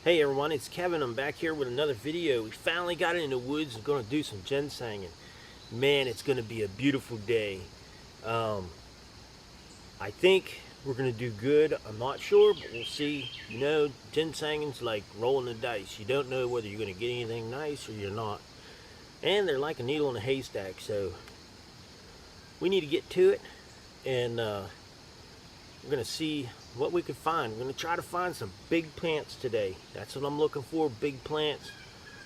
Hey everyone, it's Kevin. I'm back here with another video. We finally got in the woods and going to do some ginseng, and man, it's going to be a beautiful day. I think we're going to do good. I'm not sure, but we'll see. You know, ginseng's like rolling the dice. You don't know whether you're going to get anything nice or you're not. And they're like a needle in a haystack, so we need to get to it, and we're going to see what we can find. We're going to try to find some big plants today. That's what I'm looking for, big plants.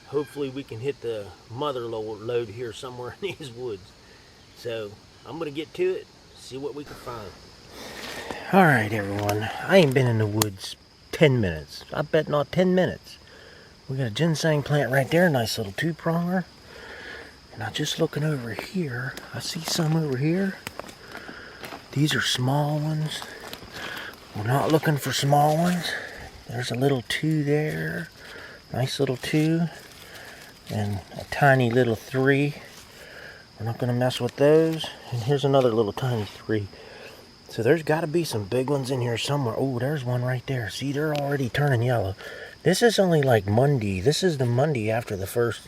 Hopefully we can hit the mother lode here somewhere in these woods. So I'm going to get to it, see what we can find. Alright everyone, I ain't been in the woods 10 minutes. I bet not 10 minutes. We got a ginseng plant right there, nice little two-pronger. And I'm just looking over here. I see some over here. These are small ones. We're not looking for small ones. There's a little two there. Nice little two. And a tiny little three. We're not going to mess with those. And here's another little tiny three. So there's got to be some big ones in here somewhere. Oh, there's one right there. See, they're already turning yellow. This is only like Monday. This is the Monday after the first.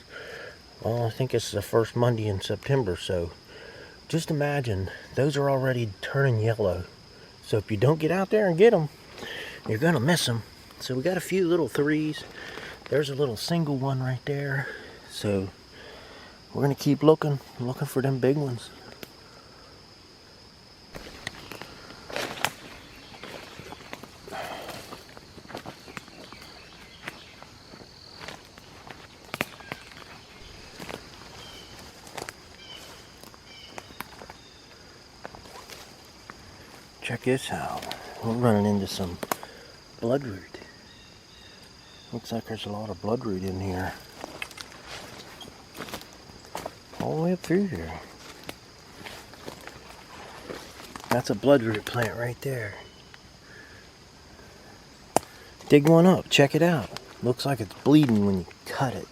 Well, I think it's the first Monday in September. So just imagine, those are already turning yellow. So if you don't get out there and get them, you're going to miss them. So we got a few little threes. There's a little single one right there. So we're going to keep looking for them big ones. Check this out. We're running into some bloodroot. Looks like there's a lot of bloodroot in here. All the way up through here. That's a bloodroot plant right there. Dig one up. Check it out. Looks like it's bleeding when you cut it.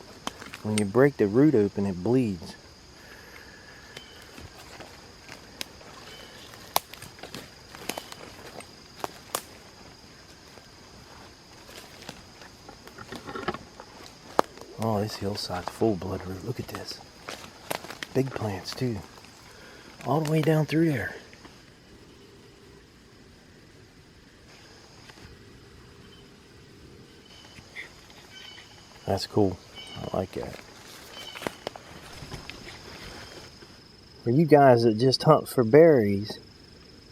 When you break the root open, it bleeds. Oh, this hillside's full bloodroot. Look at this. Big plants, too. All the way down through there. That's cool. I like that. For you guys that just hunt for berries,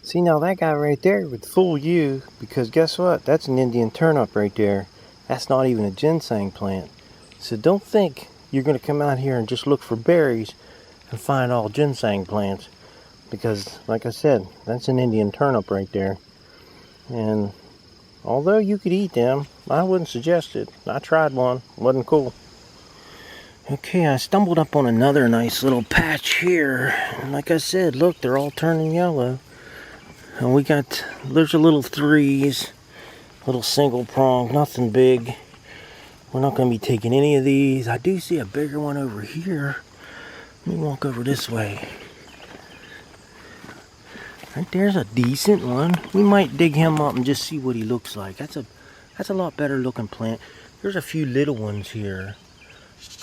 see now that guy right there would fool you, because guess what? That's an Indian turnip right there. That's not even a ginseng plant. So don't think you're going to come out here and just look for berries and find all ginseng plants, because like I said, that's an Indian turnip right there. And although you could eat them, I wouldn't suggest it. I tried one, wasn't cool. Okay, I stumbled up on another nice little patch here, and like I said, look, they're all turning yellow. And there's a little threes, little single prong, nothing big. We're not going to be taking any of these. I do see a bigger one over here. Let me walk over this way. Right there's a decent one. We might dig him up and just see what he looks like. That's a lot better looking plant. There's a few little ones here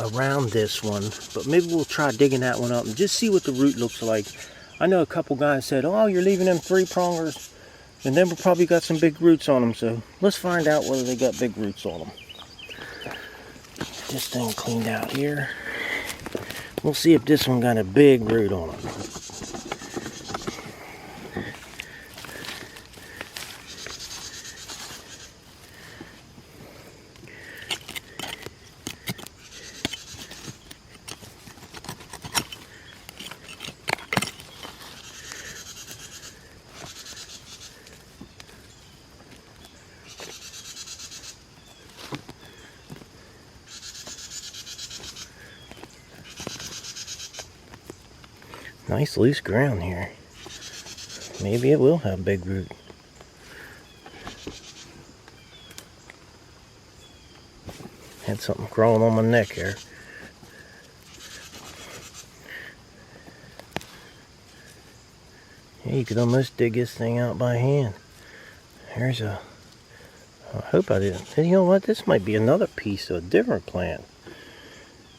around this one, but maybe we'll try digging that one up and just see what the root looks like. I know a couple guys said, oh, you're leaving them three prongers, and then we probably got some big roots on them. So let's find out whether they got big roots on them. This thing cleaned out here. We'll see if this one got a big root on it. Nice loose ground here. Maybe it will have big root. Had something crawling on my neck here. Yeah, you could almost dig this thing out by hand. There's a I hope I didn't. You know what? This might be another piece of a different plant.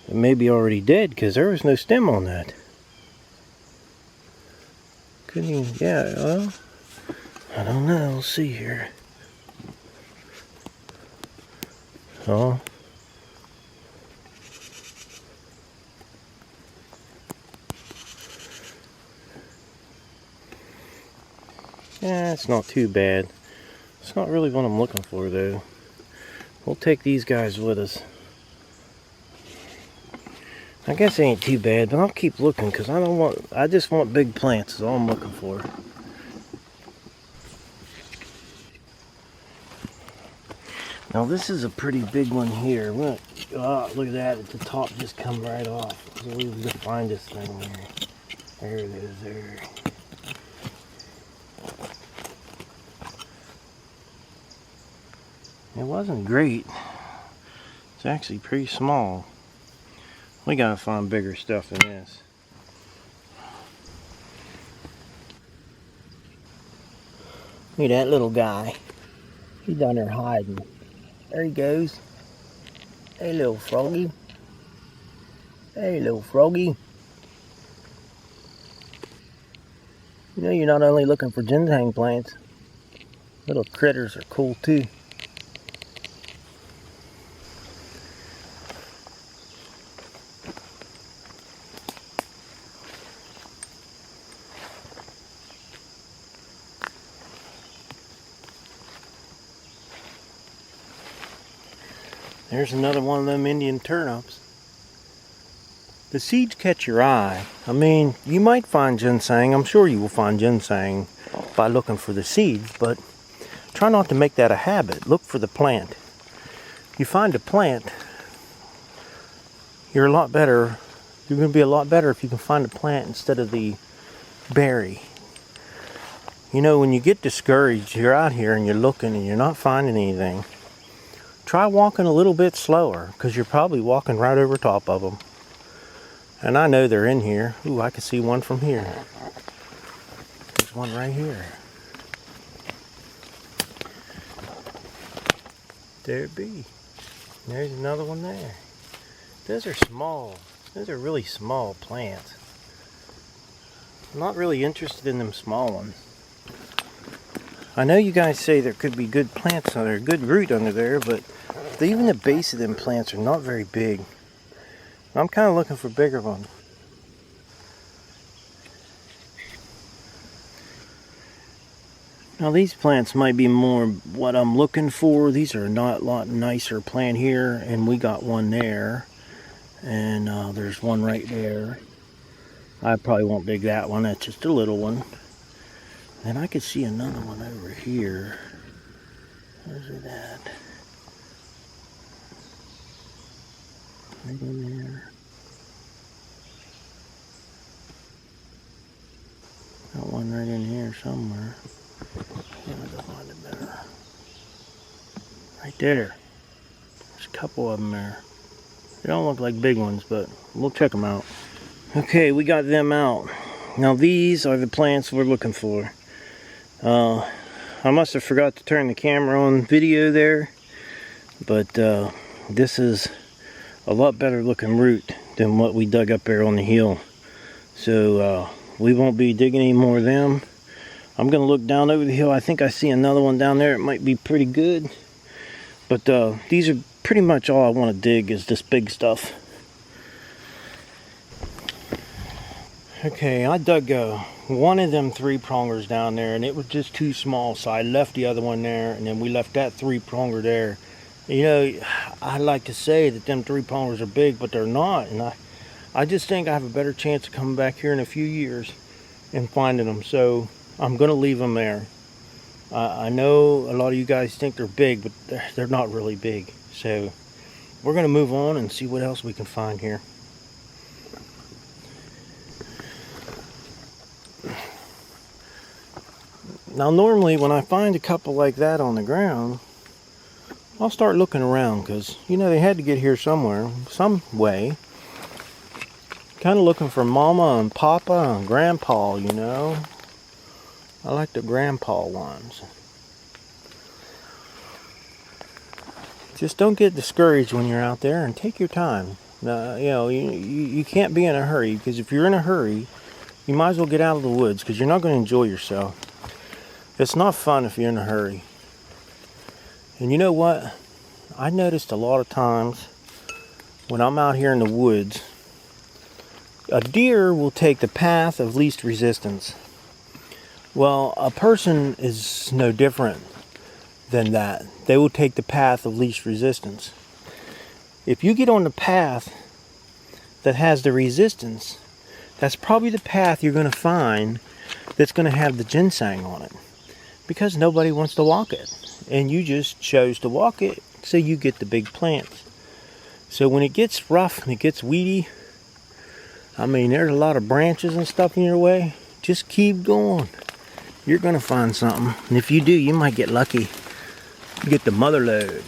It may be already dead because there was no stem on that. Couldn't even, yeah, well, I don't know. We'll see here. Oh. Yeah, it's not too bad. It's not really what I'm looking for though. We'll take these guys with us. I guess it ain't too bad, but I'll keep looking because I just want big plants is all I'm looking for. Now this is a pretty big one here. Look, oh, look at that, at the top just come right off. So we can find this thing here. There it is there. It wasn't great. It's actually pretty small. We gotta find bigger stuff than this. Look at that little guy. He's down there hiding. There he goes. Hey little froggy. Hey little froggy. You know you're not only looking for ginseng plants. Little critters are cool too. There's another one of them Indian turnips. The seeds catch your eye. I mean, you might find ginseng. I'm sure you will find ginseng by looking for the seeds, but try not to make that a habit. Look for the plant. You find a plant, you're a lot better. You're going to be a lot better if you can find a plant instead of the berry. You know, when you get discouraged, you're out here and you're looking and you're not finding anything. Try walking a little bit slower because you're probably walking right over top of them. And I know they're in here. Ooh, I can see one from here. There's one right here. There it be. There's another one there. Those are small. Those are really small plants. I'm not really interested in them small ones. I know you guys say there could be good plants under there, good root under there, but even the base of them plants are not very big. I'm kind of looking for bigger ones. Now these plants might be more what I'm looking for. These are not a lot nicer plant here, and we got one there, and there's one right there. I probably won't dig that one. That's just a little one. And I could see another one over here. Where's it at? Right in there. Got one right in here somewhere. Yeah, I'll find it better. Right there. There's a couple of them there. They don't look like big ones, but we'll check them out. Okay, we got them out. Now these are the plants we're looking for. I must have forgot to turn the camera on video there, but this is a lot better looking root than what we dug up there on the hill. So we won't be digging any more of them. I'm gonna look down over the hill. I think I see another one down there. It might be pretty good, but these are pretty much all I want to dig is this big stuff. Okay, I dug one of them 3-prongers down there, and it was just too small, so I left the other one there, and then we left that 3-pronger there. You know, I like to say that them 3-prongers are big, but they're not, and I just think I have a better chance of coming back here in a few years and finding them, so I'm going to leave them there. I know a lot of you guys think they're big, but they're not really big, so we're going to move on and see what else we can find here. Now normally when I find a couple like that on the ground, I'll start looking around because, you know, they had to get here somewhere, some way. Kind of looking for Mama and Papa and Grandpa, you know. I like the Grandpa ones. just don't get discouraged when you're out there, and take your time. You know, you can't be in a hurry, because if you're in a hurry, you might as well get out of the woods, because you're not going to enjoy yourself. It's not fun if you're in a hurry. And you know what? I noticed a lot of times when I'm out here in the woods, a deer will take the path of least resistance. Well, a person is no different than that. They will take the path of least resistance. If you get on the path that has the resistance, that's probably the path you're going to find that's going to have the ginseng on it, because nobody wants to walk it, and you just chose to walk it, so you get the big plants. So when it gets rough and it gets weedy, I mean, there's a lot of branches and stuff in your way, just keep going. You're going to find something, and if you do, you might get lucky. You get the mother lode.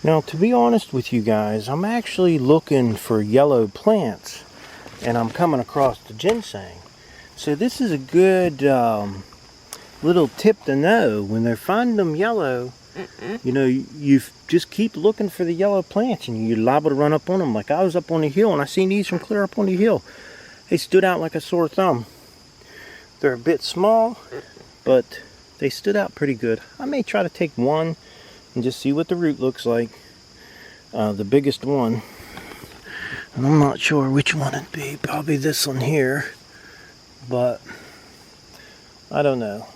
Now, to be honest with you guys, I'm actually looking for yellow plants, and I'm coming across the ginseng. So this is a good little tip to know. When they find them yellow, you know, you just keep looking for the yellow plants, and you're liable to run up on them. Like I was up on the hill, and I seen these from clear up on the hill. They stood out like a sore thumb. They're a bit small, but they stood out pretty good. I may try to take one and just see what the root looks like. The biggest one. And I'm not sure which one it'd be. Probably this one here. But I don't know.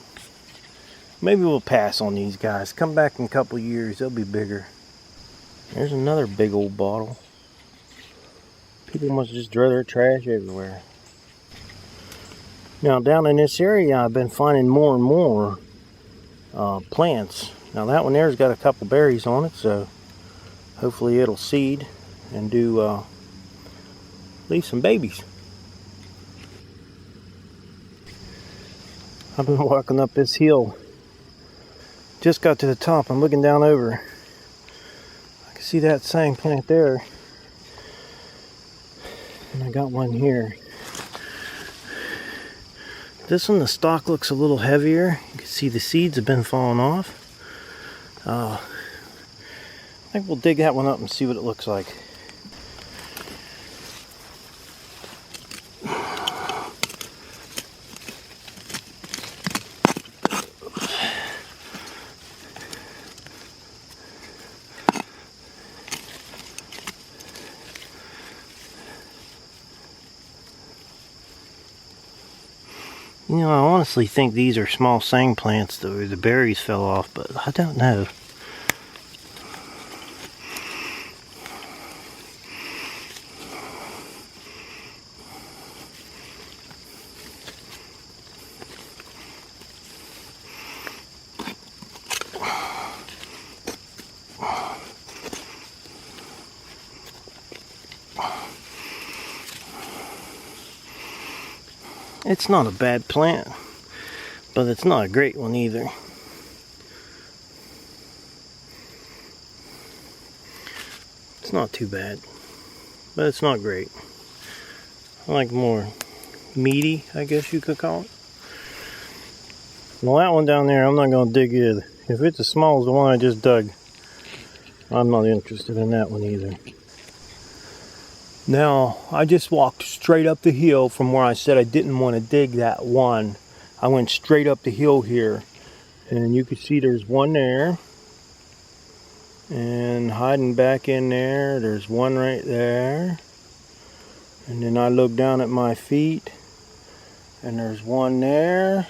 Maybe we'll pass on these guys. Come back in a couple years, they'll be bigger. There's another big old bottle. People must just throw their trash everywhere. Now down in this area, I've been finding more and more plants. Now that one there's got a couple berries on it, so hopefully it'll seed and do leave some babies. I've been walking up this hill. Just got to the top. I'm looking down over. I can see that same plant there. And I got one here. This one, the stalk looks a little heavier. You can see the seeds have been falling off. I think we'll dig that one up and see what it looks like. You know, I honestly think these are small sang plants, though the berries fell off, but I don't know. It's not a bad plant, but it's not a great one either. It's not too bad, but it's not great. I like more meaty, I guess you could call it. Well, that one down there, I'm not going to dig either. If it's as small as the one I just dug, I'm not interested in that one either. Now, I just walked straight up the hill from where I said I didn't want to dig that one. I went straight up the hill here, and you can see there's one there, and hiding back in there, there's one right there, and then I look down at my feet, and there's one there.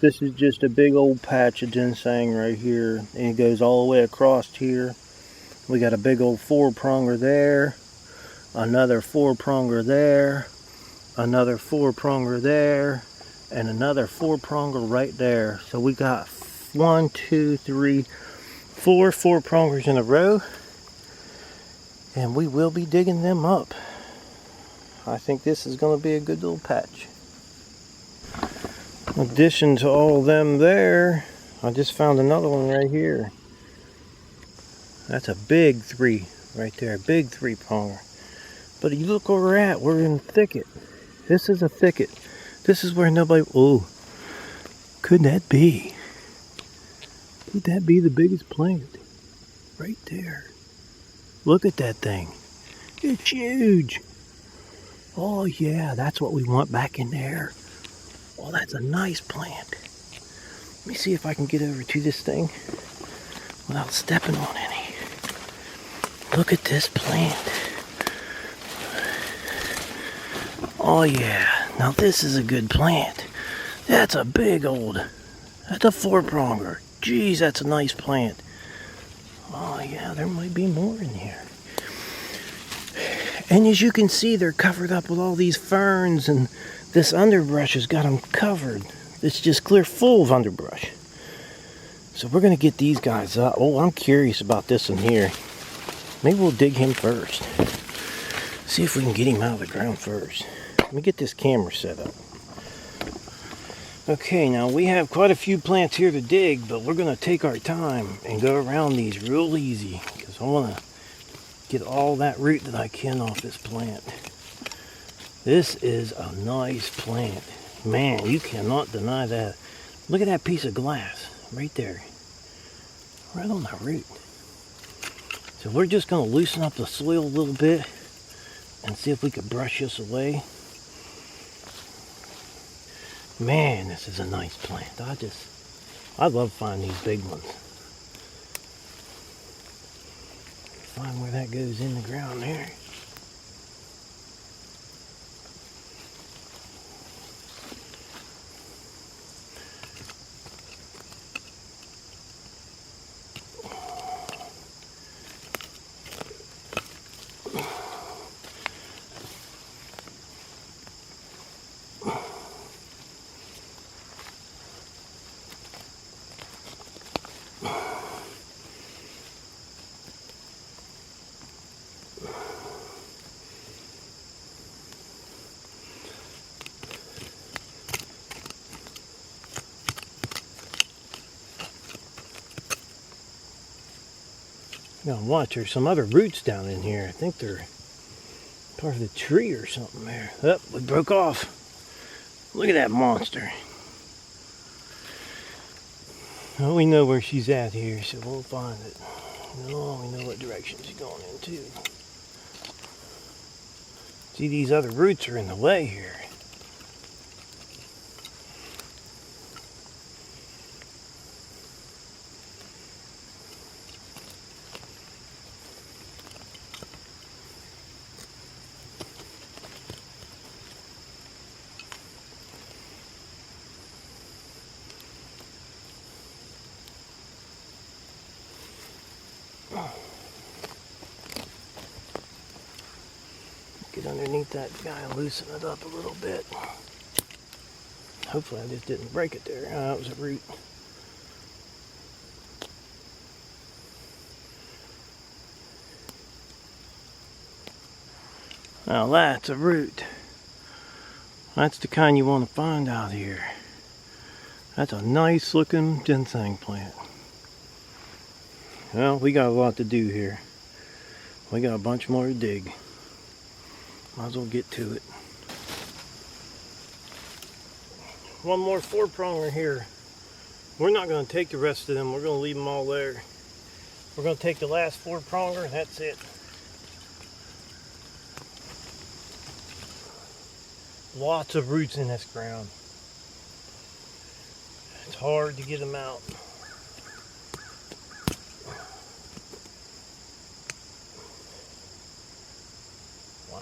This is just a big old patch of ginseng right here, and it goes all the way across here. We got a big old 4-pronger there. Another 4-pronger there, another 4-pronger there, and another 4-pronger right there. So we got 1, 2, 3, 4 4-prongers in a row, and we will be digging them up. I think this is going to be a good little patch. In addition to all of them there, I just found another one right here. That's a big 3 right there, big 3-pronger. But you look where we're at. We're in a thicket. This is a thicket. This is where nobody... Oh, could that be? Could that be the biggest plant? Right there. Look at that thing. It's huge. Oh yeah, that's what we want back in there. Oh, that's a nice plant. Let me see if I can get over to this thing without stepping on any. Look at this plant. Oh yeah, now this is a good plant. That's a big old, that's a 4-pronger. Geez, that's a nice plant. Oh yeah, there might be more in here. And as you can see, they're covered up with all these ferns, and this underbrush has got them covered. It's just clear full of underbrush. So we're gonna get these guys up. Oh, I'm curious about this one here. Maybe we'll dig him first. See if we can get him out of the ground first. Let me get this camera set up. Okay, now we have quite a few plants here to dig, but we're gonna take our time and go around these real easy, because I wanna get all that root that I can off this plant. This is a nice plant. Man, you cannot deny that. Look at that piece of glass right there. Right on that root. So we're just going to loosen up the soil a little bit and see if we can brush this away. Man, this is a nice plant. I love finding these big ones. Find where that goes in the ground there. Now watch, there's some other roots down in here. I think they're part of the tree or something there. Oh, we broke off. Look at that monster. Well, we know where she's at here, so we'll find it. Oh, we know what direction she's going into. See, these other roots are in the way here. Get underneath that guy and loosen it up a little bit. Hopefully I just didn't break it there. Oh, that was a root. Now that's a root. That's the kind you want to find out here. That's a nice looking ginseng plant. Well, we got a lot to do here. We got a bunch more to dig. Might as well get to it. One more 4-pronger here. We're not going to take the rest of them. We're going to leave them all there. We're going to take the last 4-pronger and that's it. Lots of roots in this ground. It's hard to get them out. Wow.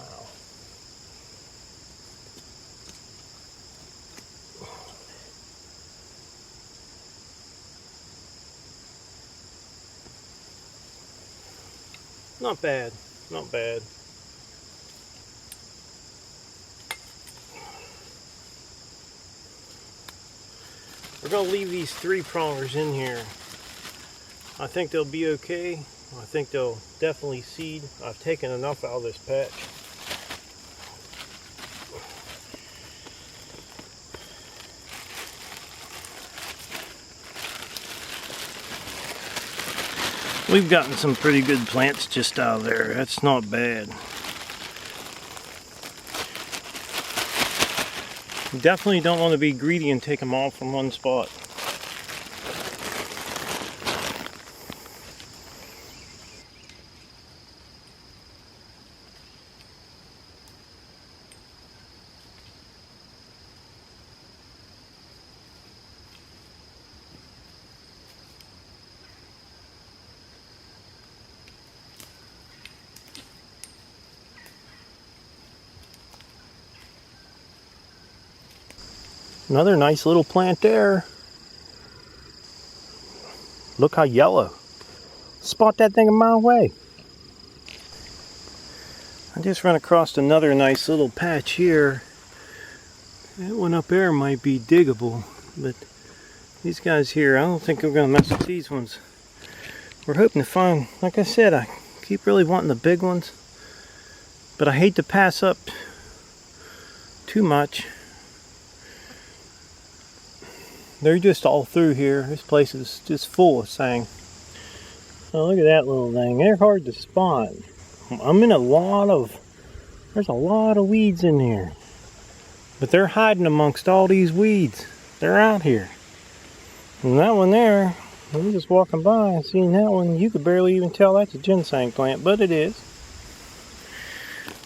Not bad, not bad. We're going to leave these 3-prongers in here. I think they'll be okay. I think they'll definitely seed. I've taken enough out of this patch. We've gotten some pretty good plants just out of there. That's not bad. You definitely don't want to be greedy and take them all from one spot. Another nice little plant there. Look how yellow. Spot that thing a mile away. I just ran across another nice little patch here. That one up there might be diggable, but these guys here, I don't think we're going to mess with these ones. We're hoping to find, like I said, I keep really wanting the big ones, but I hate to pass up too much. They're just all through here. This place is just full of sang. Oh, look at that little thing. They're hard to spot. I'm in there's a lot of weeds in there. But they're hiding amongst all these weeds. They're out here. And that one there, I'm just walking by and seeing that one, you could barely even tell that's a ginseng plant, but it is.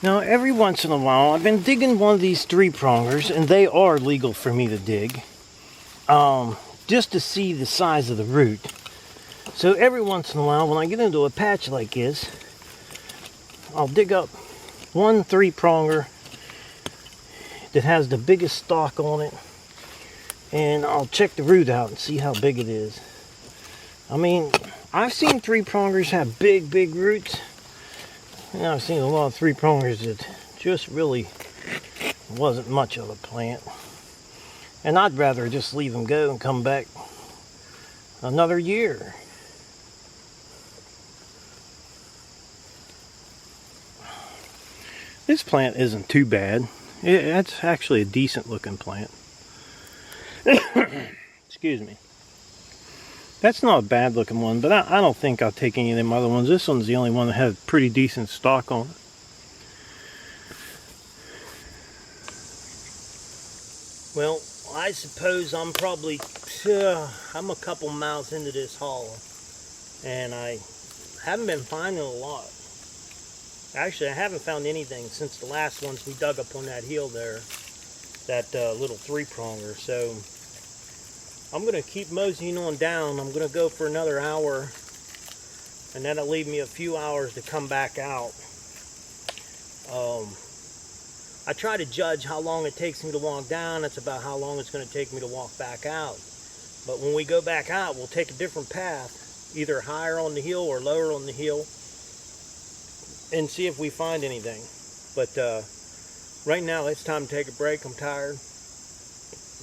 Now, every once in a while, I've been digging one of these 3-prongers, and they are legal for me to dig, just to see the size of the root. So every once in a while, when I get into a patch like this, I'll dig up one 3-pronger that has the biggest stalk on it, and I'll check the root out and see how big it is. I mean, I've seen 3-prongers have big roots, and I've seen a lot of 3-prongers that just really wasn't much of a plant. And I'd rather just leave them go and come back another year. This plant isn't too bad. That's actually a decent looking plant. Excuse me. That's not a bad looking one, but I don't think I'll take any of them other ones. This one's the only one that has pretty decent stalk on it. Well, I suppose I'm probably, I'm a couple miles into this hollow, and I haven't been finding a lot. Actually, I haven't found anything since the last ones we dug up on that hill there, that little 3-pronger. So I'm going to keep moseying on down. I'm going to go for another hour, and that'll leave me a few hours to come back out. I try to judge how long it takes me to walk down. That's about how long it's going to take me to walk back out. But when we go back out, we'll take a different path, either higher on the hill or lower on the hill, and see if we find anything. But right now it's time to take a break. I'm tired.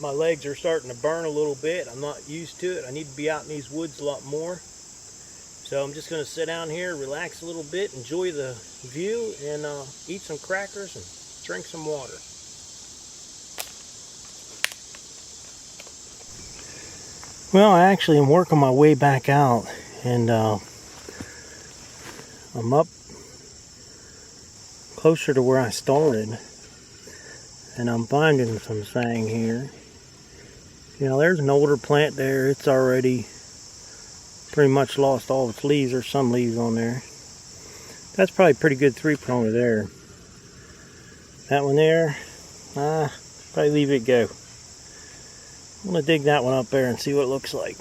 My legs are starting to burn a little bit. I'm not used to it. I need to be out in these woods a lot more. So I'm just going to sit down here, relax a little bit, enjoy the view, and eat some crackers and drink some water. Well, I actually am working my way back out, and I'm up closer to where I started, and I'm finding some sang here. You know, there's an older plant there. It's already pretty much lost all its leaves. There's some leaves on there. That's probably a pretty good 3-pronger there. That one there, probably leave it go. I'm going to dig that one up there and see what it looks like.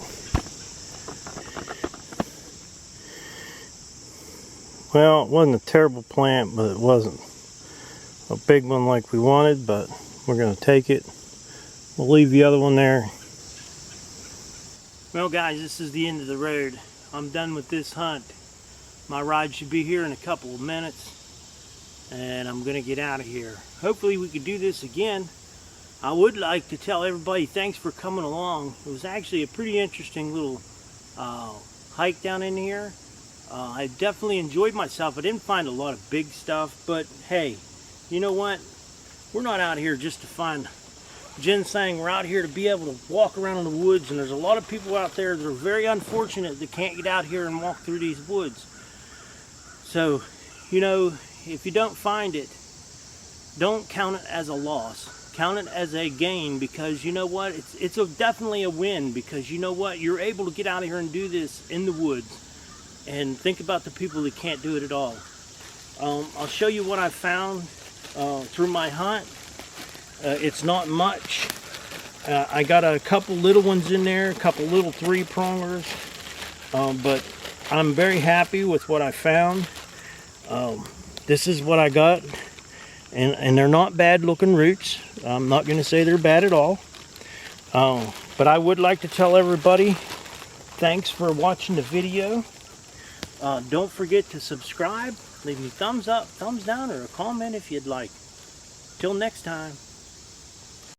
Well, it wasn't a terrible plant, but it wasn't a big one like we wanted, but we're going to take it. We'll leave the other one there. Well guys, this is the end of the road. I'm done with this hunt. My ride should be here in a couple of minutes, and I'm going to get out of here. Hopefully we could do this again. I would like to tell everybody thanks for coming along. It was actually a pretty interesting little hike down in here. I definitely enjoyed myself. I didn't find a lot of big stuff, but hey, you know what? We're not out here just to find ginseng. We're out here to be able to walk around in the woods, and there's a lot of people out there that are very unfortunate that can't get out here and walk through these woods. So, you know, if you don't find it, don't count it as a loss. Count it as a gain, because you know what? It's definitely a win, because you know what? You're able to get out of here and do this in the woods. And think about the people that can't do it at all. I'll show you what I found through my hunt. It's not much. I got a couple little ones in there, a couple little 3-prongers, but I'm very happy with what I found. This is what I got, and they're not bad looking roots. I'm not going to say they're bad at all. But I would like to tell everybody, thanks for watching the video. Don't forget to subscribe. Leave me thumbs up, thumbs down, or a comment if you'd like. Till next time.